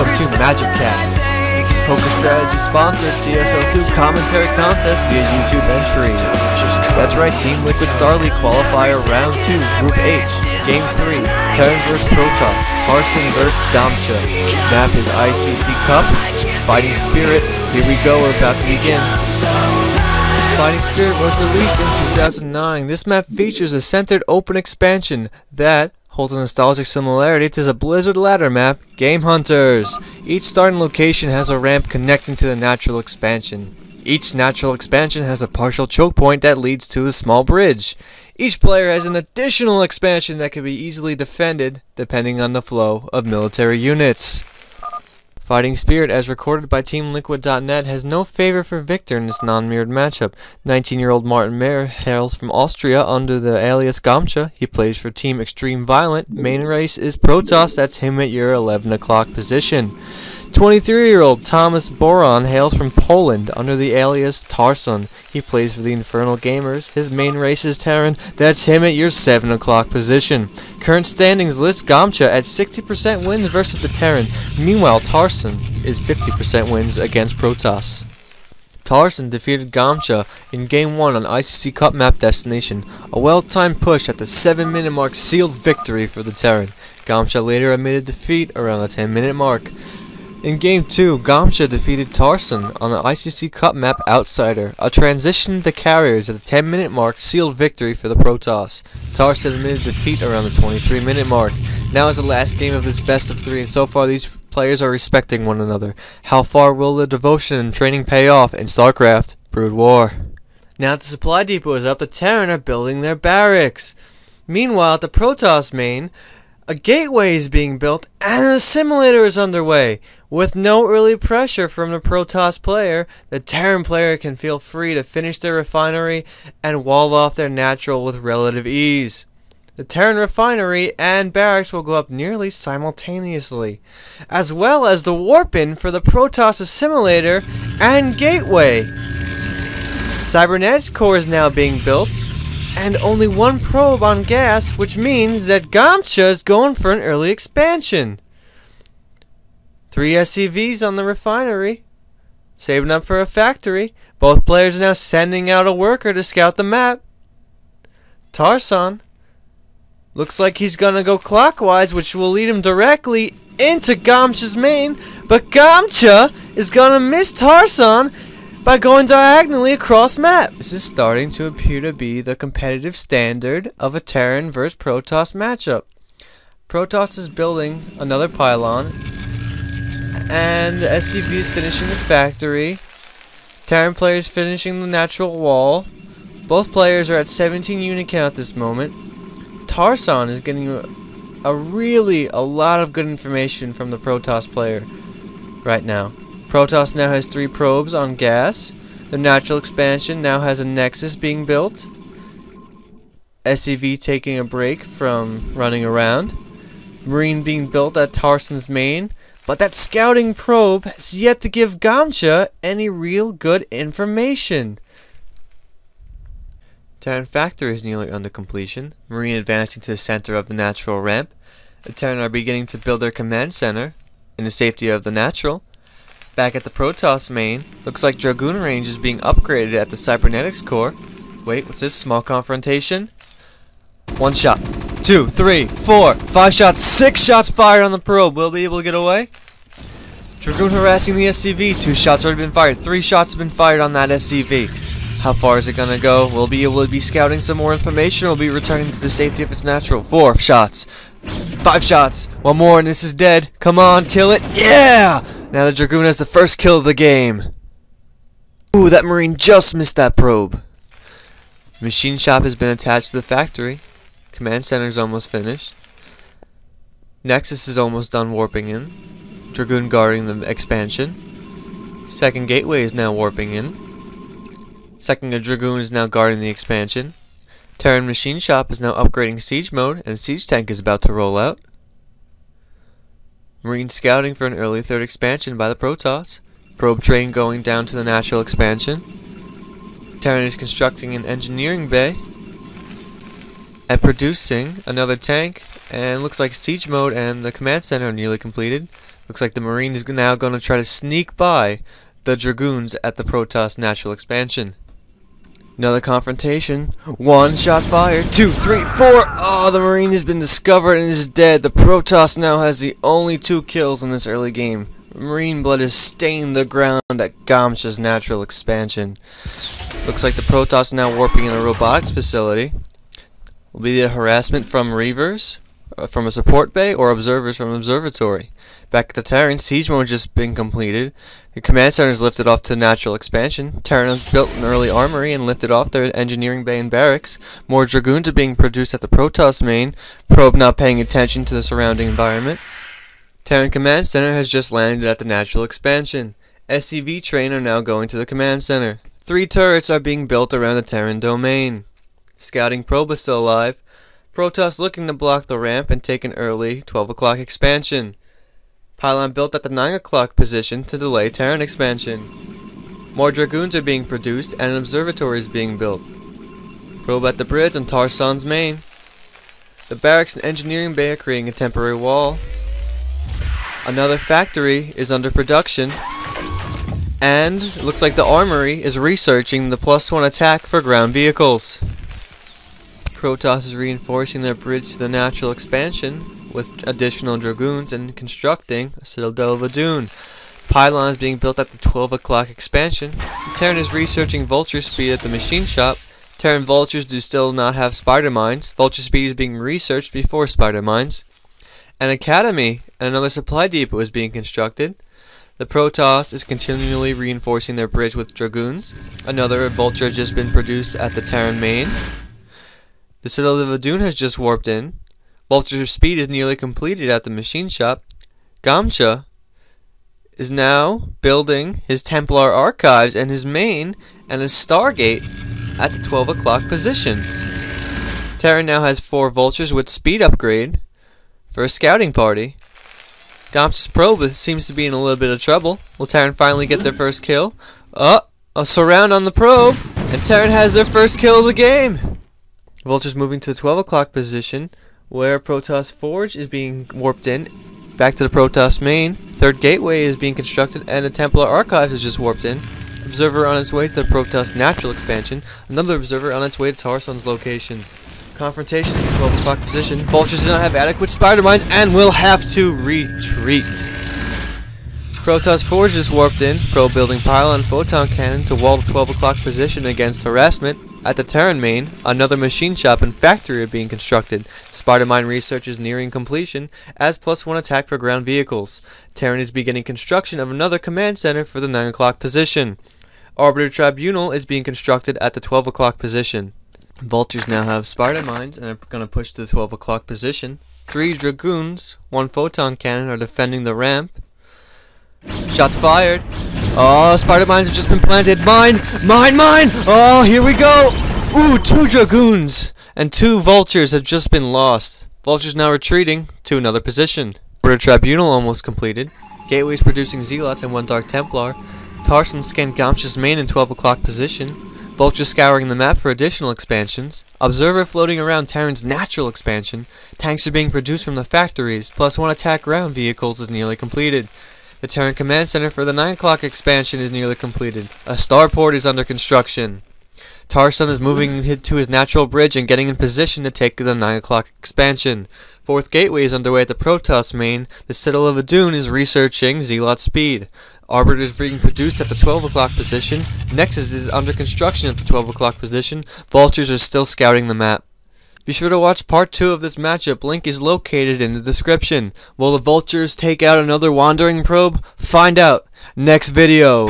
welcome to Magic Cast. This is Poker Strategy sponsored TSL2 commentary contest via YouTube entry. That's right, Team Liquid Star League qualifier round 2, Group H, Game 3, Terran vs Protoss, Tarson vs Gamtja. Map is iCCup, Fighting Spirit. Here we go, we're about to begin. Fighting Spirit was released in 2009. This map features a centered open expansion that holds a nostalgic similarity to the Blizzard ladder map, Game Hunters. Each starting location has a ramp connecting to the natural expansion. Each natural expansion has a partial choke point that leads to a small bridge. Each player has an additional expansion that can be easily defended depending on the flow of military units. Fighting Spirit, as recorded by TeamLiquid.net, has no favor for Victor in this non-mirrored matchup. 19-year-old Martin Mayer hails from Austria under the alias Gamtja. He plays for Team Extreme Violent. Main race is Protoss, that's him at your 11 o'clock position. 23-year-old Thomas Boron hails from Poland under the alias Tarson. He plays for the Infernal Gamers. His main race is Terran. That's him at your 7 o'clock position. Current standings list Gamtja at 60% wins versus the Terran. Meanwhile, Tarson is 50% wins against Protoss. Tarson defeated Gamtja in Game 1 on iCCup map Destination. A well-timed push at the 7-minute mark sealed victory for the Terran. Gamtja later admitted defeat around the 10-minute mark. In Game 2, Gamtja defeated Tarson on the iCCup map Outsider. A transition to carriers at the 10-minute mark sealed victory for the Protoss. Tarson admitted defeat around the 23-minute mark. Now is the last game of this best of 3, and so far these players are respecting one another. How far will the devotion and training pay off in StarCraft Brood War? Now that the supply depot is up, the Terran are building their barracks. Meanwhile, at the Protoss main, a gateway is being built and an assimilator is underway. With no early pressure from the Protoss player, the Terran player can feel free to finish their refinery and wall off their natural with relative ease. The Terran refinery and barracks will go up nearly simultaneously, as well as the warp-in for the Protoss assimilator and gateway. Cybernetics core is now being built, and only one probe on gas, which means that Gamtja is going for an early expansion. 3 SCVs on the refinery, saving up for a factory. Both players are now sending out a worker to scout the map. Tarson looks like he's gonna go clockwise, which will lead him directly into Gamtja's main, but Gamtja is gonna miss Tarson by going diagonally across map. This is starting to appear to be the competitive standard of a Terran vs Protoss matchup. Protoss is building another pylon, and the SCV is finishing the factory. Terran players finishing the natural wall. Both players are at 17 unit count at this moment. Tarson is getting a lot of good information from the Protoss player right now. Protoss now has 3 probes on gas. Their natural expansion now has a nexus being built. SCV taking a break from running around. Marine being built at Tarson's main. But that scouting probe has yet to give Gamtja any real good information. Terran factory is nearly under completion. Marine advancing to the center of the natural ramp. The Terran are beginning to build their command center in the safety of the natural. Back at the Protoss main, looks like Dragoon range is being upgraded at the Cybernetics core. Wait, what's this? Small confrontation? 1 shot, 2, 3, 4, 5 shots, 6 shots fired on the probe. Will be able to get away? Dragoon harassing the SCV. 2 shots already been fired. 3 shots have been fired on that SCV. How far is it gonna go? We'll be able to be scouting some more information. We'll be returning to the safety of its natural. 4 shots, 5 shots, 1 more, and this is dead. Come on, kill it. Yeah! Now the Dragoon has the first kill of the game. Ooh, that Marine just missed that probe. Machine shop has been attached to the factory. Command center is almost finished. Nexus is almost done warping in. Dragoon guarding the expansion. Second gateway is now warping in. Second Dragoon is now guarding the expansion. Terran machine shop is now upgrading siege mode, and siege tank is about to roll out. Marine scouting for an early 3rd expansion by the Protoss. Probe train going down to the natural expansion. Terran is constructing an engineering bay and producing another tank, and looks like siege mode and the command center are nearly completed. Looks like the Marine is now going to try to sneak by the Dragoons at the Protoss natural expansion. Another confrontation. One shot fired. 2, 3, 4. Oh, the Marine has been discovered and is dead. The Protoss now has the only 2 kills in this early game. Marine blood has stained the ground at Gamtja's natural expansion. Looks like the Protoss now warping in a robotics facility. Will be the harassment from Reavers from a support bay or observers from an observatory. Back at the Terran, siege mode just been completed. The command center is lifted off to natural expansion. Terran has built an early armory and lifted off their engineering bay and barracks. More Dragoons are being produced at the Protoss main. Probe not paying attention to the surrounding environment. Terran command center has just landed at the natural expansion. SCV train are now going to the command center. 3 turrets are being built around the Terran domain. Scouting probe is still alive. Protoss looking to block the ramp and take an early 12 o'clock expansion. Pylon built at the 9 o'clock position to delay Terran expansion. More Dragoons are being produced and an observatory is being built. Probe at the bridge on Tarson's main. The barracks and engineering bay are creating a temporary wall. Another factory is under production. And it looks like the armory is researching the +1 attack for ground vehicles. Protoss is reinforcing their bridge to the natural expansion with additional Dragoons and constructing a Citadel of a Dune. Pylon is being built at the 12 o'clock expansion. Terran is researching Vulture Speed at the machine shop. Terran Vultures do still not have Spider Mines. Vulture Speed is being researched before Spider Mines. An academy and another supply depot is being constructed. The Protoss is continually reinforcing their bridge with Dragoons. Another Vulture has just been produced at the Terran main. The Citadel of a Dune has just warped in. Vulture Speed is nearly completed at the machine shop. Gamtja is now building his Templar archives and his main and his Stargate at the 12 o'clock position. Terran now has 4 Vultures with speed upgrade for a scouting party. Gamtja's probe seems to be in a little bit of trouble. Will Terran finally get their first kill? A surround on the probe, and Terran has their first kill of the game. Vulture's moving to the 12 o'clock position, where Protoss Forge is being warped in. Back to the Protoss main. 3rd gateway is being constructed, and the Templar archives is just warped in. Observer on its way to the Protoss natural expansion. Another observer on its way to Tarson's location. Confrontation in the 12 o'clock position. Vultures do not have adequate spider mines and will have to retreat. Protoss Forge is warped in. Probe building pylon photon cannon to wall the 12 o'clock position against harassment. At the Terran main, another machine shop and factory are being constructed. Spider mine research is nearing completion as +1 attack for ground vehicles. Terran is beginning construction of another command center for the 9 o'clock position. Arbiter Tribunal is being constructed at the 12 o'clock position. Vultures now have spider mines and are going to push to the 12 o'clock position. 3 Dragoons, 1 photon cannon are defending the ramp. Shots fired. Oh, spider mines have just been planted. Mine! Mine! Mine! Oh, here we go! Ooh, 2 Dragoons and 2 Vultures have just been lost. Vultures now retreating to another position. Order Tribunal almost completed. Gateways producing Zealots and 1 Dark Templar. Tarson scanned Gamtja's main in 12 o'clock position. Vulture scouring the map for additional expansions. Observer floating around Terran's natural expansion. Tanks are being produced from the factories. +1 attack ground vehicles is nearly completed. The Terran command center for the 9 o'clock expansion is nearly completed. A starport is under construction. Tarson is moving to his natural bridge and getting in position to take the 9 o'clock expansion. 4th gateway is underway at the Protoss main. The Citadel of a Dune is researching Zealot speed. Arbiter is being produced at the 12 o'clock position. Nexus is under construction at the 12 o'clock position. Vultures are still scouting the map. Be sure to watch part 2 of this matchup. Link is located in the description. Will the Vultures take out another wandering probe? Find out next video.